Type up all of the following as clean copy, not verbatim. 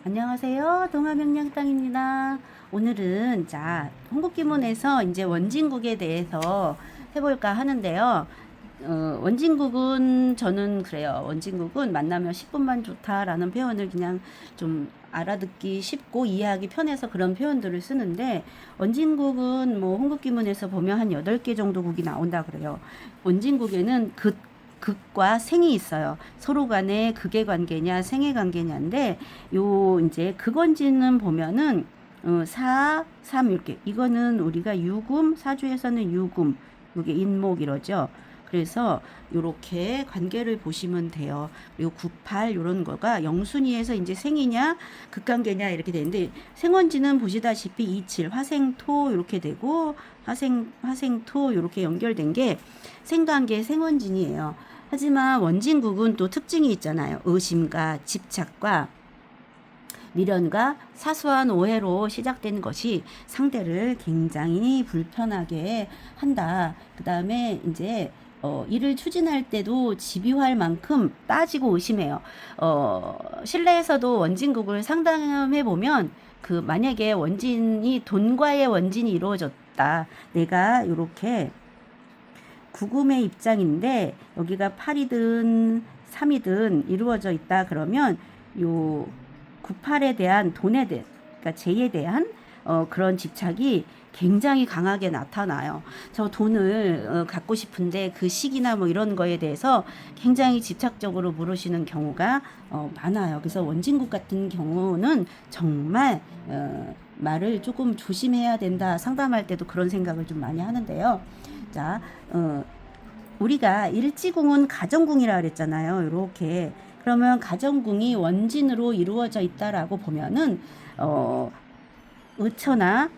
안녕하세요. 동화명량땅입니다. 오늘은 홍국기문에서 이제 원진국에 대해서 해볼까 하는데요. 원진국은 저는 그래요. 원진국은 만나면 10분만 좋다라는 표현을 그냥 좀 알아듣기 쉽고 이해하기 편해서 그런 표현들을 쓰는데, 원진국은 뭐 홍국기문에서 보면 한 8개 정도 국이 나온다 그래요. 원진국에는 극과 생이 있어요. 서로 간에 극의 관계냐 생의 관계냐인데, 요 이제 극원진은 보면은 4, 3 이렇게, 이거는 우리가 유금, 사주에서는 유금, 이게 인목 이러죠. 그래서 요렇게 관계를 보시면 돼요. 그리고 9, 8 요런 거가 영순위에서 이제 생이냐 극관계냐 이렇게 되는데, 생원지는 보시다시피 2, 7 화생토 이렇게 되고, 화생토 이렇게 연결된 게 생관계 생원진이에요. 하지만 원진국은 또 특징이 있잖아요. 의심과 집착과 미련과 사소한 오해로 시작된 것이 상대를 굉장히 불편하게 한다. 그 다음에 이제 일을 추진할 때도 집요할 만큼 따지고 의심해요. 실내에서도 원진국을 상담해 보면, 만약에 원진이 돈과의 원진이 이루어졌다. 내가 이렇게 구금의 입장인데 여기가 8이든 3이든 이루어져 있다 그러면, 요 98에 대한 돈에 대한, 그러니까 재에 대한 그런 집착이 굉장히 강하게 나타나요. 저 돈을 갖고 싶은데 그 시기나 뭐 이런 거에 대해서 굉장히 집착적으로 물으시는 경우가 많아요. 그래서 원진국 같은 경우는 정말 말을 조금 조심해야 된다. 상담할 때도 그런 생각을 좀 많이 하는데요. 자, 우리가 일지궁은 가정궁이라 그랬잖아요. 이렇게. 그러면 가정궁이 원진으로 이루어져 있다라고 보면은 의처나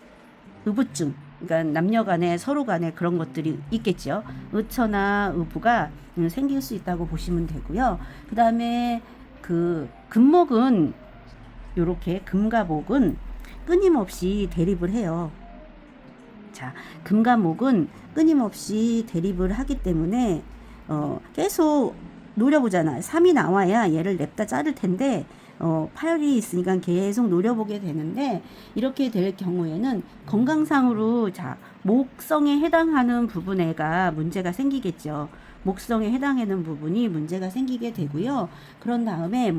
의부증, 그러니까 남녀 간에 서로 간에 그런 것들이 있겠죠. 의처나 의부가 생길 수 있다고 보시면 되고요. 그 다음에 금목은, 요렇게 금과 목은 끊임없이 대립을 해요. 자, 금과 목은 끊임없이 대립을 하기 때문에 계속 노려보잖아요. 3이 나와야 얘를 냅다 자를 텐데 8이 있으니까 계속 노려보게 되는데, 이렇게 될 경우에는 건강상으로 목성에 해당하는 부분에가 문제가 생기겠죠. 목성에 해당하는 부분이 문제가 생기게 되고요. 그런 다음에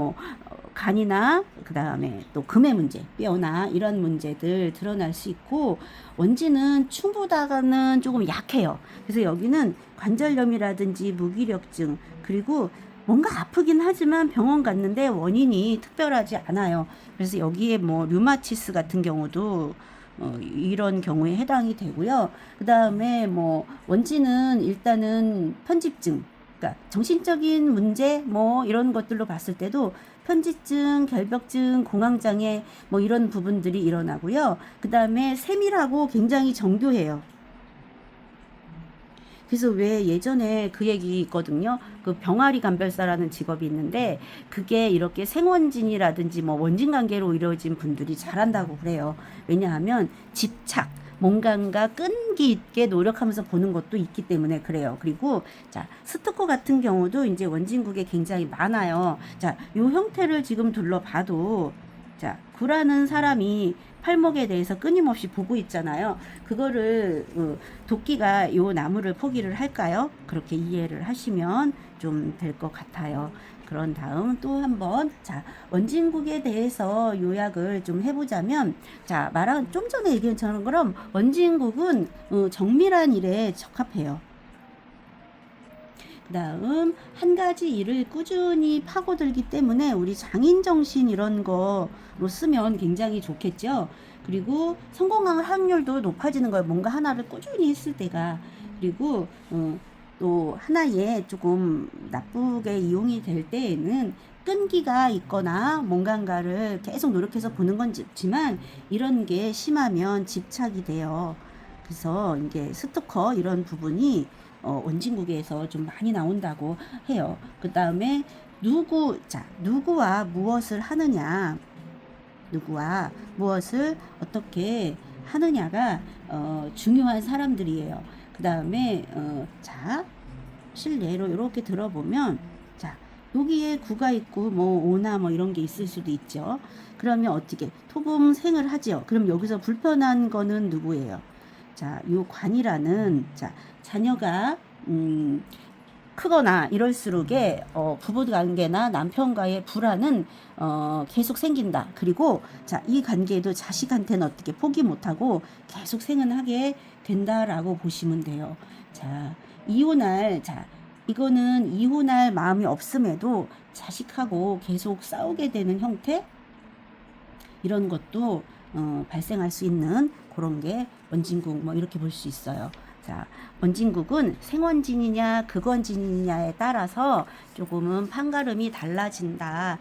간이나 그 다음에 또 금의 문제, 뼈나 이런 문제들 드러날 수 있고, 원진은 충보다가는 조금 약해요. 그래서 여기는 관절염이라든지 무기력증, 그리고 뭔가 아프긴 하지만 병원 갔는데 원인이 특별하지 않아요. 그래서 여기에 류마티스 같은 경우도 이런 경우에 해당이 되고요. 그 다음에 원진은 일단은 편집증, 그러니까 정신적인 문제 이런 것들로 봤을 때도 편집증, 결벽증, 공황장애 이런 부분들이 일어나고요. 그 다음에 세밀하고 굉장히 정교해요. 그래서 왜 예전에 그 얘기 있거든요. 병아리 감별사라는 직업이 있는데, 그게 이렇게 생원진이라든지 원진 관계로 이루어진 분들이 잘한다고 그래요. 왜냐하면 집착, 뭔가 끈기 있게 노력하면서 보는 것도 있기 때문에 그래요. 그리고 스토커 같은 경우도 이제 원진국에 굉장히 많아요. 요 형태를 지금 둘러봐도, 구라는 사람이 팔목에 대해서 끊임없이 보고 있잖아요. 그거를 도끼가 요 나무를 포기를 할까요? 그렇게 이해를 하시면 좀 될 것 같아요. 그런 다음 또 한번 원진국에 대해서 요약을 좀 해보자면, 말한 좀 전에 얘기한 것처럼 원진국은 정밀한 일에 적합해요. 그 다음 한 가지 일을 꾸준히 파고들기 때문에 우리 장인정신 이런 거로 쓰면 굉장히 좋겠죠. 그리고 성공할 확률도 높아지는 거예요. 뭔가 하나를 꾸준히 했을 때가. 그리고 또 하나에 조금 나쁘게 이용이 될 때에는 끈기가 있거나 뭔가를 계속 노력해서 보는 건 좋지만, 이런 게 심하면 집착이 돼요. 그래서 이게 스토커 이런 부분이 원진국에서 좀 많이 나온다고 해요. 그 다음에 누구와 무엇을 하느냐, 누구와 무엇을 어떻게 하느냐가 중요한 사람들이에요. 그 다음에 실례로 이렇게 들어보면, 여기에 구가 있고 뭐 오나 뭐 이런 게 있을 수도 있죠. 그러면 어떻게 토금생을 하죠. 그럼 여기서 불편한 거는 누구예요? 자, 요 관이라는 자 자녀가 크거나 이럴수록에 부부 관계나 남편과의 불화는 계속 생긴다. 그리고 자, 이 관계도 자식한테는 어떻게 포기 못하고 계속 생은하게 된다라고 보시면 돼요. 자, 이혼할 자 이거는 이혼할 마음이 없음에도 자식하고 계속 싸우게 되는 형태 이런 것도 발생할 수 있는 그런 게 원진국 뭐 이렇게 볼 수 있어요. 자, 원진국은 생원진이냐 극원진이냐에 따라서 조금은 판가름이 달라진다.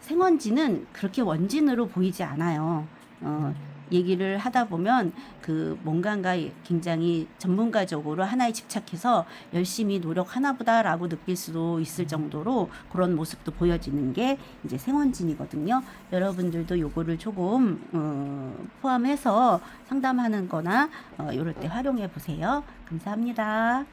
생원진은 그렇게 원진으로 보이지 않아요. 얘기를 하다 보면 그 뭔가가 굉장히 전문가적으로 하나에 집착해서 열심히 노력하나 보다라고 느낄 수도 있을 정도로 그런 모습도 보여지는 게 이제 생원진이거든요. 여러분들도 요거를 조금 포함해서 상담하는 거나 이럴 때 활용해 보세요. 감사합니다.